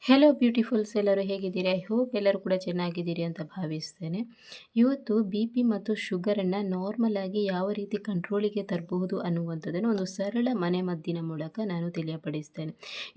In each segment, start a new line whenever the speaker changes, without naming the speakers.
Hello ಬ್ಯೂಟಿಫುಲ್ಸ್, ಎಲ್ಲರೂ ಹೇಗಿದ್ದೀರಿ? I hope ಎಲ್ಲರೂ ಕೂಡ ಚೆನ್ನಾಗಿದ್ದೀರಿ ಅಂತ ಭಾವಿಸ್ತೇನೆ. ಇವತ್ತು ಬಿ ಪಿ ಮತ್ತು ಶುಗರನ್ನು ನಾರ್ಮಲ್ ಆಗಿ ಯಾವ ರೀತಿ ಕಂಟ್ರೋಲಿಗೆ ತರಬಹುದು ಅನ್ನುವಂಥದ್ದನ್ನು ಒಂದು ಸರಳ ಮನೆಮದ್ದಿನ ಮೂಲಕ ನಾನು ತಿಳಿಯಪಡಿಸ್ತೇನೆ.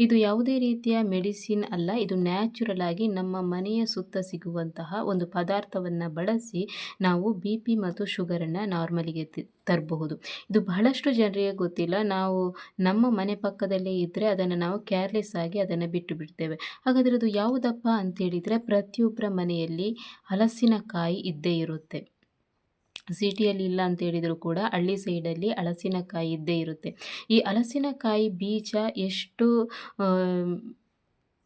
ಇದು ಯಾವುದೇ ರೀತಿಯ ಮೆಡಿಸಿನ್ ಅಲ್ಲ, ಇದು ನ್ಯಾಚುರಲ್ ಆಗಿ ನಮ್ಮ ಮನೆಯ ಸುತ್ತ ಸಿಗುವಂತಹ ಒಂದು ಪದಾರ್ಥವನ್ನು ಬಳಸಿ ನಾವು ಬಿ ಪಿ ಮತ್ತು ಶುಗರನ್ನು ನಾರ್ಮಲಿಗೆ ತರಬಹುದು. ಇದು ಬಹಳಷ್ಟು ಜನರಿಗೆ ಗೊತ್ತಿಲ್ಲ. ನಾವು ನಮ್ಮ ಮನೆ ಪಕ್ಕದಲ್ಲೇ ಇದ್ದರೆ ಅದನ್ನು ನಾವು ಕೇರ್ಲೆಸ್ ಆಗಿ ಅದನ್ನು ಬಿಟ್ಟು ಬಿಡ್ತೇವೆ. ಹಾಗಾದರೆ ಅದು ಯಾವುದಪ್ಪ ಅಂತೇಳಿದರೆ, ಪ್ರತಿಯೊಬ್ಬರ ಮನೆಯಲ್ಲಿ ಹಲಸಿನಕಾಯಿ ಇದ್ದೇ ಇರುತ್ತೆ. ಸಿಟಿಯಲ್ಲಿ ಇಲ್ಲ ಅಂತ ಹೇಳಿದರೂ ಕೂಡ ಹಳ್ಳಿ ಸೈಡಲ್ಲಿ ಹಲಸಿನಕಾಯಿ ಇದ್ದೇ ಇರುತ್ತೆ. ಈ ಹಲಸಿನಕಾಯಿ ಬೀಜ ಎಷ್ಟು ಆ,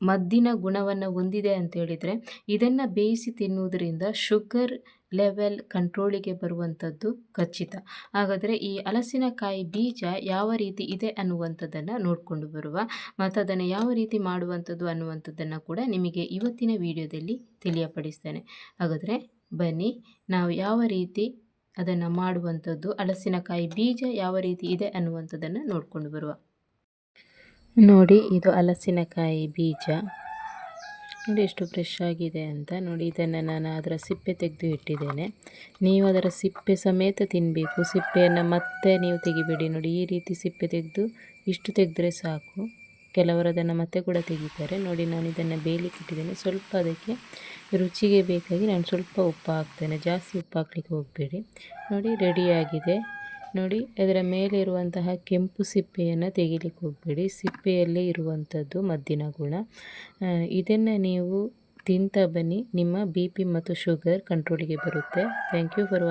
ಮದ್ದಿನ ಗುಣವನ್ನು ಹೊಂದಿದೆ ಅಂತ ಹೇಳಿದರೆ, ಇದನ್ನು ಬೇಯಿಸಿ ತಿನ್ನುವುದರಿಂದ ಶುಗರ್ ಲೆವೆಲ್ ಕಂಟ್ರೋಲಿಗೆ ಬರುವಂಥದ್ದು ಖಚಿತ. ಹಾಗಾದರೆ ಈ ಹಲಸಿನಕಾಯಿ ಬೀಜ ಯಾವ ರೀತಿ ಇದೆ ಅನ್ನುವಂಥದ್ದನ್ನು ನೋಡಿಕೊಂಡು ಬರುವ, ಮತ್ತು ಅದನ್ನು ಯಾವ ರೀತಿ ಮಾಡುವಂಥದ್ದು ಅನ್ನುವಂಥದ್ದನ್ನು ಕೂಡ ನಿಮಗೆ ಇವತ್ತಿನ ವಿಡಿಯೋದಲ್ಲಿ ತಿಳಿಯಪಡಿಸ್ತೇನೆ. ಹಾಗಾದರೆ ಬನ್ನಿ, ನಾವು ಯಾವ ರೀತಿ ಅದನ್ನು ಮಾಡುವಂಥದ್ದು, ಹಲಸಿನಕಾಯಿ ಬೀಜ ಯಾವ ರೀತಿ ಇದೆ ಅನ್ನುವಂಥದ್ದನ್ನು ನೋಡಿಕೊಂಡು ಬರುವ. ನೋಡಿ, ಇದು ಹಲಸಿನಕಾಯಿ ಬೀಜ. ನೋಡಿ ಎಷ್ಟು ಫ್ರೆಶ್ ಆಗಿದೆ ಅಂತ. ನೋಡಿ, ಇದನ್ನು ನಾನು ಅದರ ಸಿಪ್ಪೆ ತೆಗೆದು ಇಟ್ಟಿದ್ದೇನೆ. ನೀವು ಅದರ ಸಿಪ್ಪೆ ಸಮೇತ ತಿನ್ನಬೇಕು. ಸಿಪ್ಪೆಯನ್ನು ಮತ್ತೆ ನೀವು ತೆಗಿಬೇಡಿ. ನೋಡಿ, ಈ ರೀತಿ ಸಿಪ್ಪೆ ತೆಗೆದು ಇಷ್ಟು ತೆಗೆದ್ರೆ ಸಾಕು. ಕೆಲವರು ಅದನ್ನು ಮತ್ತೆ ಕೂಡ ತೆಗಿತಾರೆ. ನೋಡಿ, ನಾನು ಇದನ್ನು ಬೇಯಲಿಕ್ಕೆ ಇಟ್ಟಿದ್ದೇನೆ. ಸ್ವಲ್ಪ ಅದಕ್ಕೆ ರುಚಿಗೆ ಬೇಕಾಗಿ ನಾನು ಸ್ವಲ್ಪ ಉಪ್ಪು ಹಾಕ್ತೇನೆ. ಜಾಸ್ತಿ ಉಪ್ಪು ಹಾಕ್ಲಿಕ್ಕೆ ಹೋಗಬೇಡಿ. ನೋಡಿ, ರೆಡಿಯಾಗಿದೆ. ನೋಡಿ, ಅದರ ಮೇಲೆ ಇರುವಂತಹ ಕೆಂಪು ಸಿಪ್ಪೆಯನ್ನು ತೆಗಿಲಿಕ್ಕೆ ಹೋಗಬೇಡಿ. ಸಿಪ್ಪೆಯಲ್ಲೇ ಇರುವಂಥದ್ದು ಮದ್ದಿನ ಗುಣ. ಇದನ್ನು ನೀವು ತಿಂತಾ ಬನ್ನಿ, ನಿಮ್ಮ ಬಿ ಪಿ ಮತ್ತು ಶುಗರ್ ಕಂಟ್ರೋಲಿಗೆ ಬರುತ್ತೆ. Thank you for